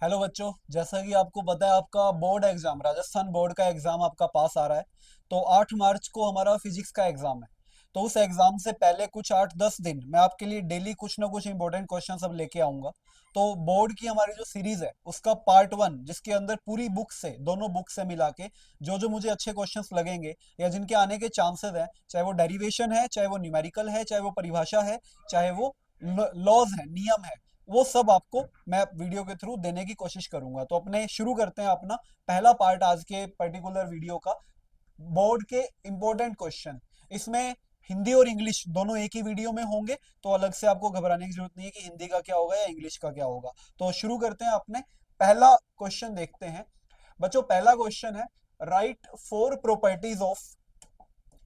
Hello बच्चों, जैसा कि आपको पता है आपका बोर्ड एग्जाम राजस्थान बोर्ड का एग्जाम आपका पास आ रहा है। तो 8 मार्च को हमारा फिजिक्स का एग्जाम है। तो उस एग्जाम से पहले कुछ 8-10 दिन मैं आपके लिए डेली कुछ ना कुछ इंपॉर्टेंट क्वेश्चन सब लेके आऊंगा। तो बोर्ड की हमारी जो सीरीज है उसका पार्ट 1, जिसके अंदर पूरी बुक से दोनों बुक से मिला के जो जो मुझे अच्छे क्वेश्चंस लगेंगे या जिनके आने के चांसेस हैं, चाहे वो डेरिवेशन है, चाहे वो न्यूमेरिकल है, चाहे वो परिभाषा है, चाहे वो लॉज है, नियम है, वो सब आपको मैं वीडियो के थ्रू देने की कोशिश करूंगा। तो अपने शुरू करते हैं अपना पहला पार्ट आज के पर्टिकुलर वीडियो का, बोर्ड के इंपॉर्टेंट क्वेश्चन। इसमें हिंदी और इंग्लिश दोनों एक ही वीडियो में होंगे, तो अलग से आपको घबराने की जरूरत नहीं है कि हिंदी का क्या होगा या इंग्लिश का क्या होगा। तो शुरू करते हैं अपने पहला क्वेश्चन देखते हैं। बच्चों, पहला क्वेश्चन है, write four properties of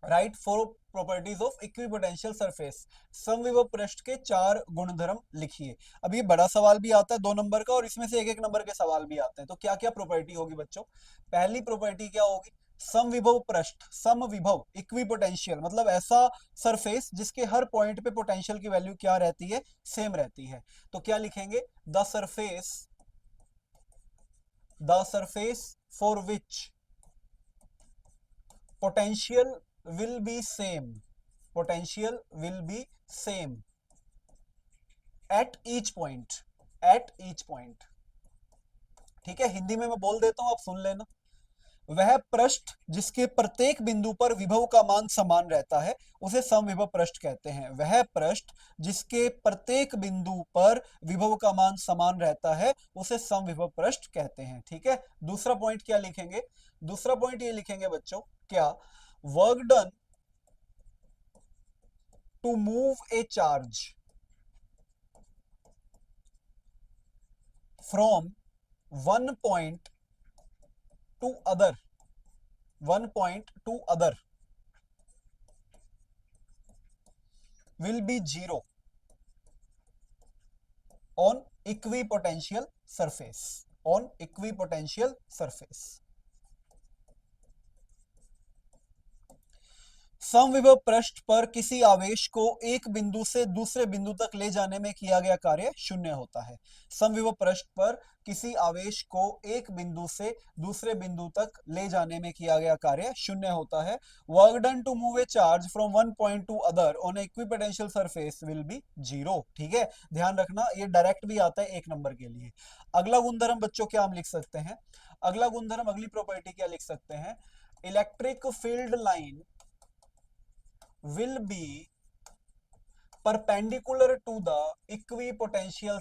write four properties of equipotential surface. समविभव पृष्ठ के चार गुणधर्म लिखिए। अब ये बड़ा सवाल भी आता है 2 नंबर का, और इसमें से एक एक नंबर के सवाल भी आते हैं। तो क्या क्या प्रॉपर्टी होगी बच्चों? पहली प्रॉपर्टी क्या होगी? समविभव पृष्ठ, समविभव इक्विपोटेंशियल मतलब ऐसा सरफेस जिसके हर पॉइंट पे पोटेंशियल की वैल्यू क्या रहती है? सेम रहती है। तो क्या लिखेंगे? The surface for which potential will be same at each point। ठीक है, हिंदी में मैं बोल देता हूं, आप सुन लेना। वह पृष्ठ जिसके प्रत्येक बिंदु पर विभव का मान समान रहता है उसे समविभव पृष्ठ कहते हैं। वह पृष्ठ जिसके प्रत्येक बिंदु पर विभव का मान समान रहता है उसे समविभव पृष्ठ कहते हैं। ठीक है, दूसरा पॉइंट क्या लिखेंगे? दूसरा पॉइंट ये लिखेंगे बच्चों, क्या? Work done to move a charge from one point to other will be zero on equipotential surface। समविभव पृष्ठ पर किसी आवेश को एक बिंदु से दूसरे बिंदु तक ले जाने में किया गया कार्य शून्य होता है। समविभव पृष्ठ पर किसी आवेश को एक बिंदु से दूसरे बिंदु तक ले जाने में किया गया कार्य शून्य होता है। Work done to move a charge from one point to other on equipotential surface will be zero. ठीक है, ध्यान रखना, ये डायरेक्ट भी आता है 1 नंबर के लिए। अगला गुणधर्म बच्चों क्या हम लिख सकते हैं? अगला गुणधर्म, अगली प्रॉपर्टी क्या लिख सकते हैं? Electric field line will be perpendicular to the equipotential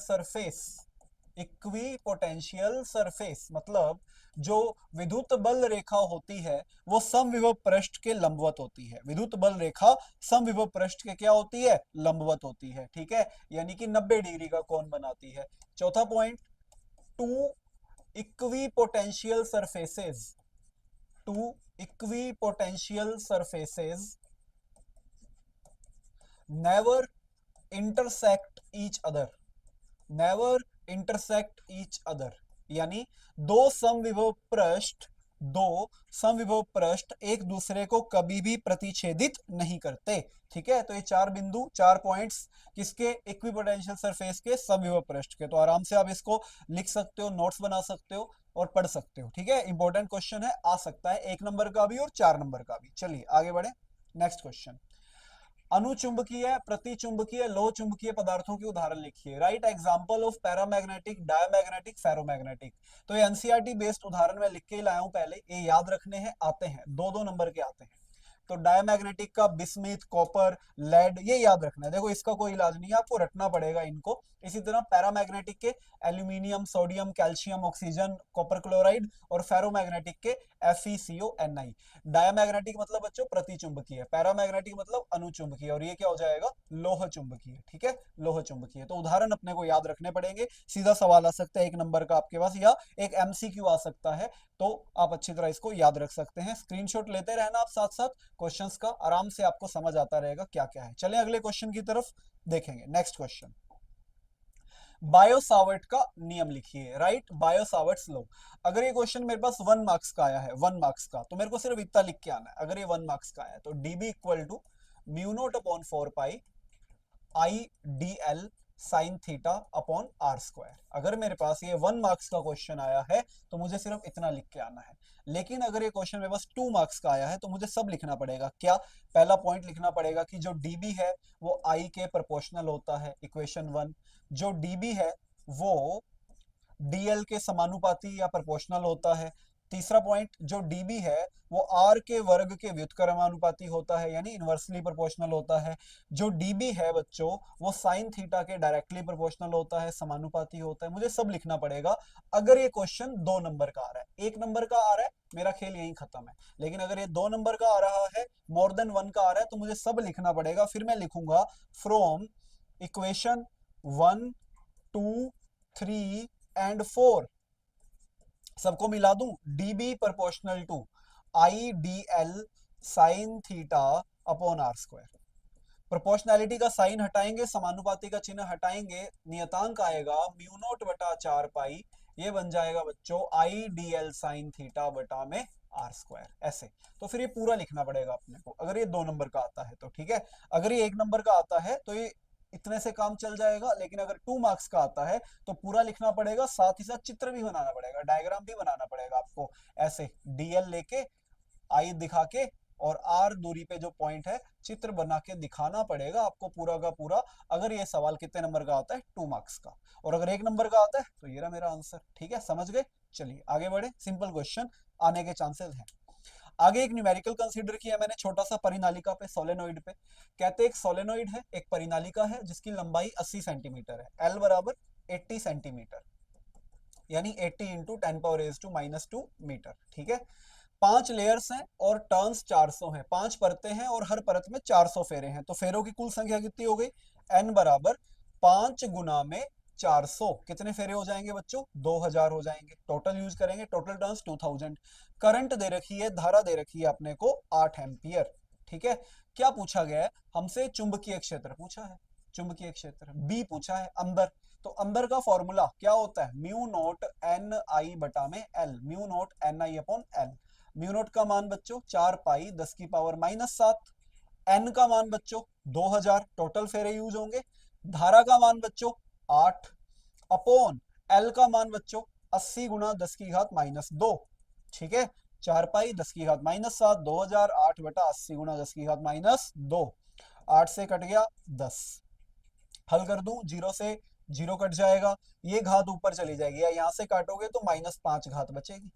surface मतलब जो विद्युत बल रेखा होती है वो समविभव पृष्ठ के लंबवत होती है। विद्युत बल रेखा समविभव पृष्ठ के क्या होती है? लंबवत होती है। ठीक है, यानी कि 90 डिग्री का कोण बनाती है। चौथा point, two equipotential surfaces never intersect each other never intersect each other। यानी दो समविभव पृष्ठ एक दूसरे को कभी भी प्रतिच्छेदित नहीं करते। ठीक है, तो ये चार बिंदु, चार पॉइंट्स किसके? इक्विपोटेंशियल सरफेस के, समविभव पृष्ठ के। तो आराम से आप इसको लिख सकते हो, नोट्स बना सकते हो और पढ़ सकते हो। ठीक है, इंपॉर्टेंट क्वेश्चन है, आ सकता है 1 नंबर का भी और 4 नंबर का भी। चलिए आगे बढ़े, नेक्स्ट क्वेश्चन। अनुचुंबकीय, प्रतिचुंबकीय, लोह चुंबकीय पदार्थों की उदाहरण लिखिए। Right example of paramagnetic, diamagnetic, ferromagnetic. तो ये एनसीईआरटी बेस्ड उदाहरण मैं लिख के ही लाया हूं पहले, ये याद रखने हैं, आते हैं 2-2 नंबर के आते हैं। तो डायमैग्नेटिक का बिस्मिथ, कॉपर, लेड, ये याद रखना है। देखो इसका कोई इलाज नहीं है, आपको रटना पड़ेगा इनको। इसी तरह पैरामैग्नेटिक के aluminium, sodium, calcium, oxygen, copper chloride, और फेरोमैग्नेटिक के FeCO, Ni। डायमैग्नेटिक मतलब बच्चों प्रतिचुंबकीय, पैरामैग्नेटिक मतलब अनुचुंबकीय, और ये क्या हो जाएगा? लोह चुंबकीय। ठीक है, लोह चुंबकीय। तो उदाहरण अपने को याद रखने पड़ेंगे। सीधा सवाल आ सकता है 1 नंबर का आपके पास, या एक MCQ आ सकता है। तो आप अच्छी तरह इसको याद रख सकते हैं। स्क्रीनशॉट लेते रहना आप साथ साथ क्वेश्चंस का, आराम से आपको समझ आता रहेगा क्या क्या है। चलें अगले क्वेश्चन की तरफ देखेंगे। नेक्स्ट क्वेश्चन, बायोसावर्ट का नियम लिखिए। Right, Biot Savart's law. अगर ये क्वेश्चन मेरे पास 1 मार्क्स का आया है, 1 मार्क्स का, तो मेरे को सिर्फ इतना लिख के आना है। अगर ये 1 मार्क्स का आया है तो dB equal to mu naught upon 4 pi I dl sine theta upon r square. अगर मेरे पास ये 1 मार्क्स का क्वेश्चन आया है तो मुझे सिर्फ इतना लिख के आना है। लेकिन अगर ये क्वेश्चन मेरे पास 2 मार्क्स का आया है तो मुझे सब लिखना पड़ेगा। क्या? पहला पॉइंट लिखना पड़ेगा कि जो डीबी है वो आई के प्रोपोर्शनल होता है, इक्वेशन 1। जो डीबी है वो डीएल के समानुपाती या प्रोपोर्शनल होता है। तीसरा पॉइंट, जो डीबी है वो आर के वर्ग के व्युत्क्रमानुपाती होता है, यानी इनवर्सली प्रोपोर्शनल होता है। जो डीबी है बच्चों वो साइन थीटा के डायरेक्टली प्रोपोर्शनल होता है, समानुपाती होता है। मुझे सब लिखना पड़ेगा। अगर ये क्वेश्चन 2 नंबर का आ रहा है, 1 नंबर का आ रहा है, मेरा खेल यहीं खत्म है। लेकिन अगर ये 2 नंबर का आ रहा है, मोर देन 1 का आ रहा है, तो मुझे सब लिखना पड़ेगा। फिर मैं लिखूंगा फ्रॉम इक्वेशन 1, 2, 3 एंड 4 सबको मिला दूं। DB proportional to I d l sine theta upon r square. Proportionality का साइन हटाएंगे, समानुपाती का चिन्ह हटाएंगे, नियतांक आएगा म्यू नॉट बटा 4 पाई। ये बन जाएगा बच्चों आई डी एल साइन थीटा बटा में आर स्क्वायर, ऐसे। तो फिर ये पूरा लिखना पड़ेगा अपने को, अगर ये 2 नंबर का आता है तो। ठीक है, अगर ये 1 नंबर का आता है तो ये इतने से काम चल जाएगा। लेकिन अगर 2 मार्क्स का आता है तो पूरा लिखना पड़ेगा, साथ ही साथ चित्र भी बनाना पड़ेगा, डायग्राम भी बनाना पड़ेगा आपको। ऐसे डीएल लेके, आई दिखा के, और आर दूरी पे जो पॉइंट है चित्र बना के दिखाना पड़ेगा आपको पूरा का पूरा। अगर ये सवाल कितने नंबर का आता है? 2 मार्क्स का। और अगर 1 नंबर का आता है तो ये रहा मेरा आंसर। ठीक है, समझ गए? चलिए आगे बढ़े, सिंपल क्वेश्चन आने के चांसेस हैं। आगे एक न्यूमेरिकल कंसीडर किया मैंने, छोटा सा परिनालिका पे, सोलेनोइड पे। कहते एक सोलेनोइड है, एक परिनालिका है जिसकी लंबाई 80 सेंटीमीटर है, एल बराबर 80 सेंटीमीटर, यानी 80 इंटू 10⁻⁻²⁻², मीटर। ठीक है, 5 लेयर्स हैं और टर्न्स 400 हैं, 5 परतें हैं और हर परत में 400 फेरे हैं। तो फेरों की कुल संख्या कितनी हो गई? n बराबर 5 गुना में 400। कितने फेरे हो जाएंगे बच्चों? 2000 हो जाएंगे। टोटल यूज करेंगे, टोटल टर्न्स 2000। करंट दे रखी है, धारा दे रखी है अपने को 8 एम्पियर। ठीक है, क्या पूछा गया है हमसे? चुंबकीय क्षेत्र पूछा है, चुंबकीय क्षेत्र बी पूछा है अंदर। तो अंदर का फॉर्मूला क्या होता है? म्यू नोट एन आई बटा में एल, म्यू नोट एन आई अपॉन एल। म्यू नोट का मान बच्चों 4 पाई 10⁻⁻7। एन का मान बच्चों 2000, टोटल फेरे यूज होंगे। धारा का मान बच्चों 8 अपॉन एल का मान बच्चों 80 गुना 10⁻²। ठीक है, 4 पाई 10⁻⁻7, 2000, 8 बटा 80 गुना 10⁻²। 8 से कट गया 10, हल कर दूं, 0 से 0 कट जाएगा, ये घात ऊपर चली जाएगी, या यहां से काटोगे तो -5 घात बचेगी।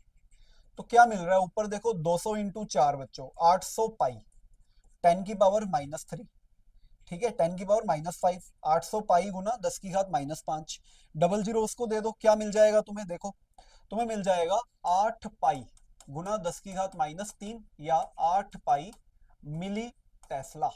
तो क्या मिल रहा है ऊपर देखो? 200 इंटू 4 बच्चों 800 पाई 10⁻³ ठीक है, 10⁻⁻5, 800 पाई गुना 10⁻⁻5। डबल जीरो उसको दे दो, क्या मिल जाएगा तुम्हें? देखो, तुम्हें मिल जाएगा 8 पाई गुना 10⁻³ या 8 पाई मिली टेस्ला।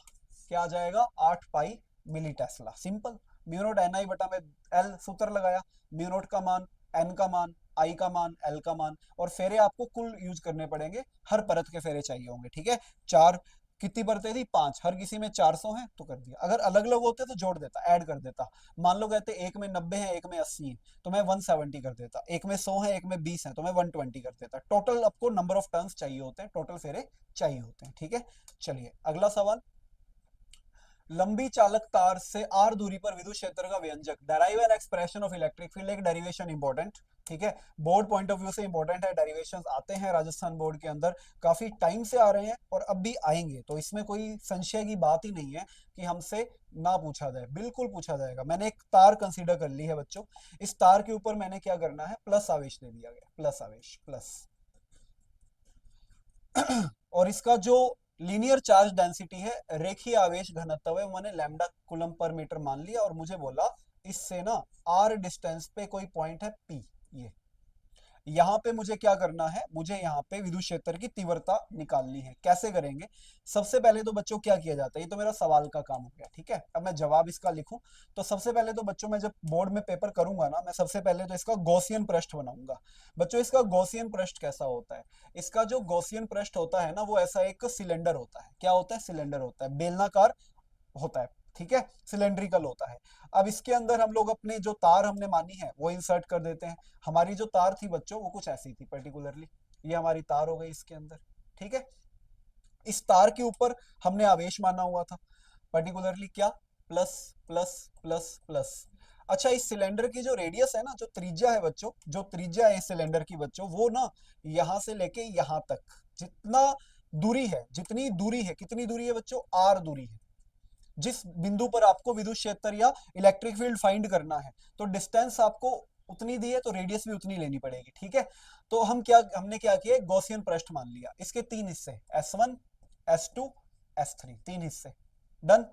क्या आ जाएगा? 8 pi milli tesla. Simple, mu naught N I बटा में एल, सूत्र लगाया, म्यू नोट का मान, एन का मान, आई का मान, एल का मान, और फेरे आपको कुल यूज करने पड़ेंगे, हर परत के फेरे चाहिए होंगे। ठीक है, 4 कितनी परतें थी? 5, हर किसी में 400 है तो कर दिया। अगर अलग अलग होते तो जोड़ देता, ऐड कर देता। मान लो कहते एक में 90 है, एक में 80 है, तो मैं 170 कर देता। एक में 100 है, एक में 20 है, तो मैं 120 कर देता। टोटल आपको नंबर ऑफ टर्न्स चाहिए होते हैं, टोटल फेरे चाहिए होते हैं। ठीक है, चलिए अगला सवाल। लंबी चालक तार से आर दूरी पर विद्युत क्षेत्र का व्यंजक, derive an expression of electric field. एक डेरिवेशन इंपॉर्टेंट, ठीक है, बोर्ड पॉइंट ऑफ व्यू से इंपॉर्टेंट है। डेरिवेशंस आते हैं राजस्थान बोर्ड के अंदर, काफी टाइम से आ रहे हैं और अब भी आएंगे, तो इसमें कोई संशय की बात ही नहीं है कि हमसे ना पूछा जाए, बिल्कुल पूछा जाएगा। मैंने एक तार कंसीडर कर ली है बच्चों, इस तार के ऊपर मैंने क्या करना है? प्लस आवेश दे दिया गया, प्लस आवेश, प्लस। और इसका जो लीनियर चार्ज डेंसिटी है, रेखीय आवेश घनत्व है, मैंने लैम्डा कूलम पर मीटर मान लिया और मुझे बोला इससे ना आर डिस्टेंस पे कोई पॉइंट है पी। ये यहाँ पे मुझे क्या करना है? मुझे यहाँ पे विद्युत क्षेत्र की तीव्रता निकालनी है। कैसे करेंगे? सबसे पहले तो बच्चों क्या किया जाता है, ये तो मेरा सवाल का काम हो गया। ठीक है, अब मैं जवाब इसका लिखूं तो सबसे पहले तो बच्चों, मैं जब बोर्ड में पेपर करूंगा ना, मैं सबसे पहले तो इसका गॉसियन पृष्ठ बनाऊंगा। बच्चों इसका गॉसियन पृष्ठ कैसा होता है? इसका जो गॉसियन पृष्ठ होता है ना, वो ऐसा एक सिलेंडर होता है। क्या होता है? सिलेंडर होता है, बेलनाकार होता है। ठीक है, सिलेंड्रिकल होता है। अब इसके अंदर हम लोग अपने जो तार हमने मानी है वो इंसर्ट कर देते हैं। हमारी जो तार थी बच्चों वो कुछ ऐसी थी पर्टिकुलरली, ये हमारी तार हो गई इसके अंदर। ठीक है, इस तार के ऊपर हमने आवेश माना हुआ था पर्टिकुलरली क्या? Plus plus plus plus. अच्छा, इस सिलेंडर की जो रेडियस है ना, जो त्रिज्या है बच्चों, जो त्रिज्या है इस सिलेंडर की बच्चों, वो ना यहां से लेके यहां तक जितना दूरी है, जितनी दूरी है, कितनी दूरी है बच्चों, आर दूरी है। जिस बिंदु पर आपको विद्युत क्षेत्र या इलेक्ट्रिक फील्ड फाइंड करना है, तो डिस्टेंस आपको उतनी दी है तो रेडियस भी उतनी लेनी पड़ेगी, ठीक है। तो हमने क्या किया, गॉसियन पृष्ठ मान लिया, इसके तीन हिस्से, S1, S2, S3, तीन हिस्से। डन।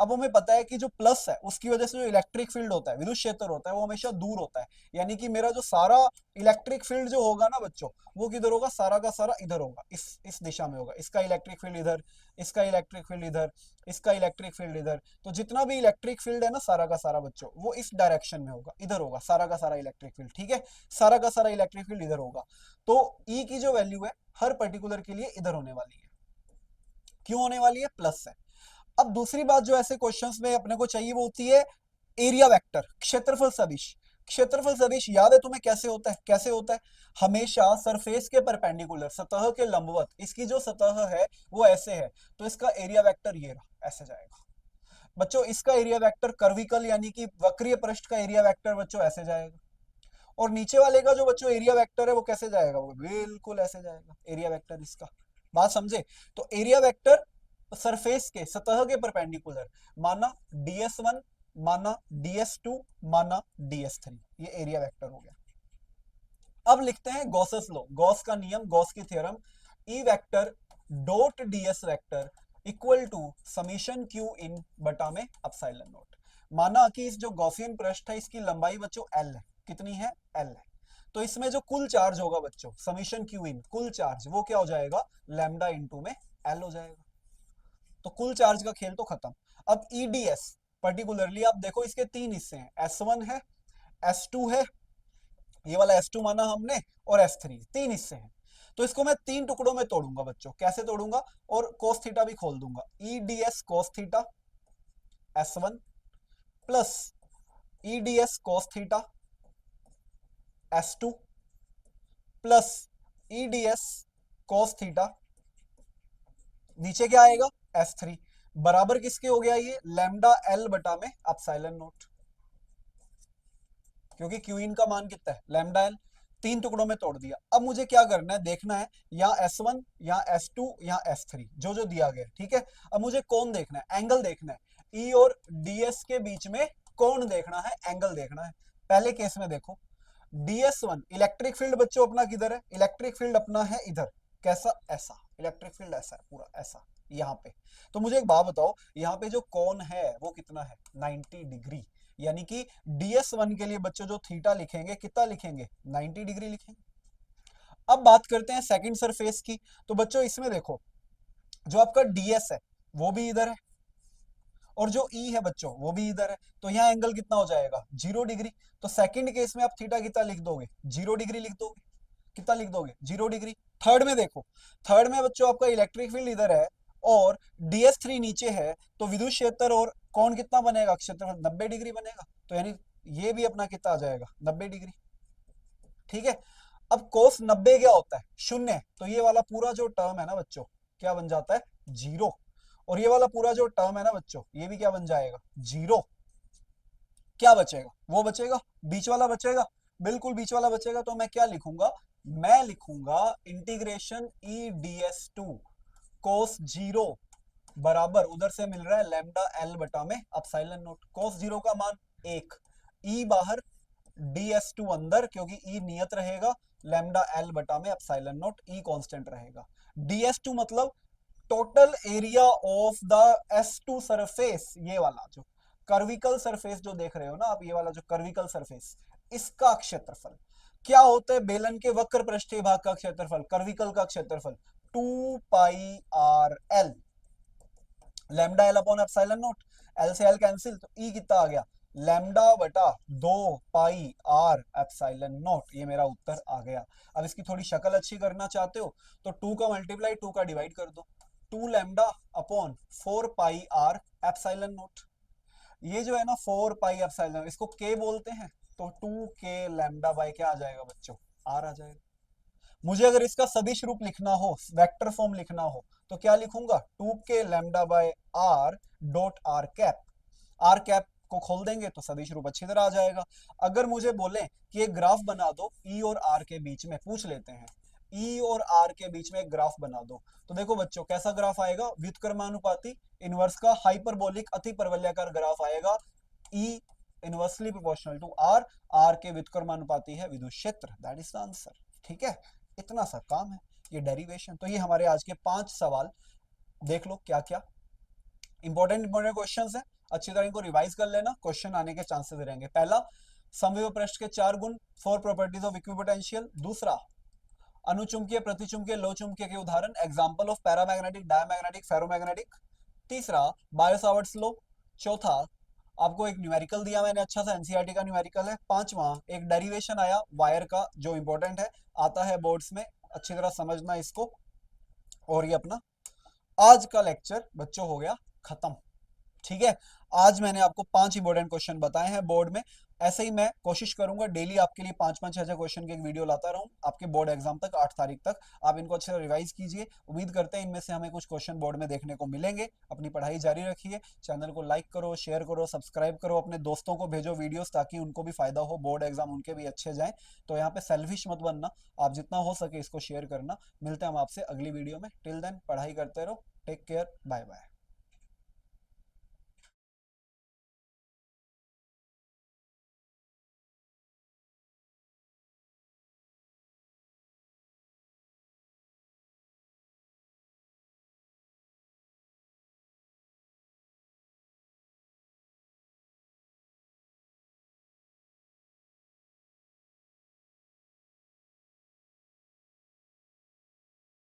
अब हमें पता है कि जो प्लस है उसकी वजह से जो इलेक्ट्रिक फील्ड होता है, विद्युत क्षेत्र होता है, वो हमेशा दूर होता है। यानी कि मेरा जो सारा इलेक्ट्रिक फील्ड जो होगा ना बच्चों, वो किधर होगा, सारा का सारा इधर होगा, इस दिशा में होगा। इसका इलेक्ट्रिक फील्ड इधर, इसका इलेक्ट्रिक फील्ड इधर, इसका इलेक्ट्रिक फील्ड इधर। तो जितना भी इलेक्ट्रिक फील्ड है ना सारा का सारा बच्चों, वो इस डायरेक्शन में होगा, इधर होगा सारा का सारा इलेक्ट्रिक फील्ड, ठीक है। सारा का सारा इलेक्ट्रिक फील्ड इधर होगा। तो ई की जो वैल्यू है हर पर्टिकुलर के लिए इधर होने वाली है। क्यों होने वाली है, प्लस है। अब दूसरी बात जो ऐसे क्वेश्चंस में अपने को चाहिए वो होती है एरिया वेक्टर, क्षेत्रफल सदिश। क्षेत्रफल सदिश याद है तुम्हें कैसे होता है, कैसे होता है, हमेशा सरफेस के परपेंडिकुलर, सतह के लंबवत, इसकी जो सतह है वो ऐसे है, तो इसका एरिया वेक्टर ये रहा, ऐसे जाएगा बच्चों। इसका एरिया वेक्टर कर्विकल यानी कि वक्रीय पृष्ठ का एरिया वेक्टर बच्चों ऐसे जाएगा। और नीचे वाले का जो बच्चों एरिया वेक्टर है वो कैसे जाएगा, वो बिल्कुल ऐसे जाएगा एरिया वेक्टर इसका। बात समझे। तो एरिया वेक्टर सरफेस के, सतह के परपेंडिकुलर, माना ds1, माना ds2, माना ds3, ये एरिया वेक्टर हो गया। अब लिखते हैं गॉसेस लॉ, गॉस का नियम, गॉस की theorem. E vector dot ds vector equal to summation Q in बटा में अपसाइलन नोट। माना कि इस जो गॉसियन पृष्ठ है इसकी लंबाई बच्चों l है, कितनी है, l है। तो इसमें जो कुल चार्ज होगा बच्चों, समीशन क्यू इन, कुल चार्ज, वो क्या हो जाएगा, लैम्डा इंटू में l हो जाएगा। तो कुल चार्ज का खेल तो खत्म। अब ईडीएस पर्टिकुलरली आप देखो, इसके तीन हिस्से हैं, S1 है, S2 है, ये वाला S2 माना हमने, और S3, तीन हिस्से हैं। तो इसको मैं तीन टुकड़ों में तोड़ूंगा बच्चों, कैसे तोड़ूंगा, और कोस थीटा भी खोल दूंगा। EDS cos theta S1 plus EDS cos theta S2 plus EDS cos theta, नीचे क्या आएगा, S3, बराबर किसके हो गया ये, लैम्डा एल बटा में अपसाइलन नोट, क्योंकि क्यू इन का मान कितना है, लैम्डा एल। तीन टुकड़ों में तोड़ दिया। अब मुझे क्या करना है, देखना है या S1 या S2 या S3, जो जो दिया गया, ठीक है। अब मुझे कौन देखना है, एंगल देखना है, ई और ds के बीच में कौन देखना है, एंगल देखना है। पहले केस में देखो, ds1 इलेक्ट्रिक फील्ड बच्चों अपना किधर है, इलेक्ट्रिक फील्ड अपना है इधर, कैसा, ऐसा, इलेक्ट्रिक फील्ड ऐसा है पूरा ऐसा, यहाँ पे। तो मुझे एक बात बताओ, यहाँ पे जो कोण है वो कितना है, 90 डिग्री। यानी कि ds1 के लिए बच्चों जो थीटा लिखेंगे, कितना लिखेंगे, 90 डिग्री लिखेंगे। अब बात करते हैं सेकंड सरफेस की। तो बच्चों इसमें देखो, जो आपका ds है वो भी इधर है, और जो ई है बच्चों वो भी इधर है, तो यहाँ एंगल कितना हो जाएगा, 0 डिग्री। तो सेकंड केस में आप थीटा कितना लिख दोगे, 0 डिग्री लिख दोगे, कितना लिख दोगे, 0 डिग्री। थर्ड में देखो, थर्ड में बच्चों आपका इलेक्ट्रिक फील्ड इधर है और ds3 नीचे है, तो विद्युत क्षेत्र और कोण कितना बनेगा, क्षेत्रफल 90 डिग्री बनेगा। तो यानी ये भी अपना कितना आ जाएगा, 90 डिग्री, ठीक है। अब कोस 90 क्या होता है, शून्य, तो ये वाला पूरा जो टर्म है ना बच्चों, क्या बन जाता है, 0। और ये वाला पूरा जो टर्म है ना बच्चों, ये भी क्या बन जाएगा, 0। क्या बचेगा, वो बचेगा, बीच वाला बचेगा, बिल्कुल बीच वाला बचेगा। तो मैं क्या लिखूंगा, मैं लिखूंगा इंटीग्रेशन ई ds टू कोस 0 बराबर, उधर से मिल रहा है लैम्डा एल बटा में अपसाइलन नोट। कोस 0 का मान 1, ई बाहर, ds2 अंदर, क्योंकि ई नियत रहेगा, लैम्डा एल बटा में अपसाइलन नोट, ई कांस्टेंट रहेगा। ds2 मतलब total area of the S2 surface, ये वाला जो कर्विकल सरफेस जो देख रहे हो ना आप, ये वाला जो कर्विकल सरफेस, इसका क्षेत्रफल क्या होता है, बेलन के वक्र पृष्ठीय भाग का क्षेत्रफल, कर्विकल का क्षेत्रफल 2πr l, lambda L upon epsilon not, L से एल कैंसिल, तो ई कितना आ गया, लैम्डा बटा 2πr एप्सिलॉन नॉट, ये मेरा उत्तर आ गया। अब इसकी थोड़ी शक्ल अच्छी करना चाहते हो तो 2 का मल्टीप्लाई 2 का डिवाइड कर दो, 2 lambda upon 4πr epsilon not. ये जो है ना 4π एप्सिलॉन, इसको के बोलते हैं, तो 2k लैम्डा बाय क्या आ जाएगा बच्चों, आर आ जाएगा। मुझे अगर इसका सदिश रूप लिखना हो, वेक्टर फॉर्म लिखना हो, तो क्या लिखूंगा, 2k lambda by r dot r cap. R cap को खोल देंगे तो सदिश रूप अच्छी तरह आ जाएगा। अगर मुझे बोले कि एक ग्राफ बना दो ई और आर के बीच में, पूछ लेते हैं ई और आर के बीच में एक ग्राफ बना दो, तो देखो बच्चों कैसा ग्राफ आएगा, व्युत्क्रमानुपाती इनवर्स का हाइपरबोलिक अति परवलयाकार ग्राफ आएगा। E inversely proportional to R, R के व्युत्क्रमानुपाती है विद्युत क्षेत्र, दैट इज द आंसर। ठीक है, इतना सा काम है ये डेरिवेशन। तो ये हमारे आज के 5 सवाल, देख लो क्या क्या इंपॉर्टेंट क्वेश्चंस हैं, अच्छी तरह इनको रिवाइज कर लेना, क्वेश्चन आने के चांसेस रहेंगे। पहला, समविभव पृष्ठ के 4 गुण, 4 प्रॉपर्टीज ऑफ इक्विपोटेंशियल। दूसरा, अनुचुंबकीय प्रतिचुंबकीय लो चुंबकीय के उदाहरण, example of paramagnetic, diamagnetic, ferromagnetic. तीसरा, बायो-सावर्ट्स लॉ। चौथा, आपको एक न्यूमेरिकल दिया मैंने अच्छा सा, एनसीईआरटी का न्यूमेरिकल है। पांचवा, एक डेरिवेशन आया वायर का जो इंपॉर्टेंट है, आता है बोर्ड्स में, अच्छी तरह समझना इसको। और ये अपना आज का लेक्चर बच्चों हो गया खत्म। ठीक है, आज मैंने आपको 5 इंपॉर्टेंट क्वेश्चन बताए हैं बोर्ड में। ऐसे ही मैं कोशिश करूंगा डेली आपके लिए 5-5 6 क्वेश्चन की एक वीडियो लाता रहूं आपके बोर्ड एग्जाम तक, 8 तारीख तक। आप इनको अच्छे से रिवाइज कीजिए, उम्मीद करते हैं इनमें से हमें कुछ क्वेश्चन बोर्ड में देखने को मिलेंगे। अपनी पढ़ाई जारी रखिए, चैनल को लाइक करो, शेयर करो, सब्सक्राइब करो, अपने दोस्तों को भेजो वीडियोस ताकि उनको भी फायदा हो, बोर्ड एग्जाम उनके भी अच्छे जाएं। तो यहाँ पे सेल्फिश मत बनना, आप जितना हो सके इसको शेयर करना। मिलते हैं हम आपसे अगली वीडियो में, टिल देन पढ़ाई करते रहो, टेक केयर, बाय बाय।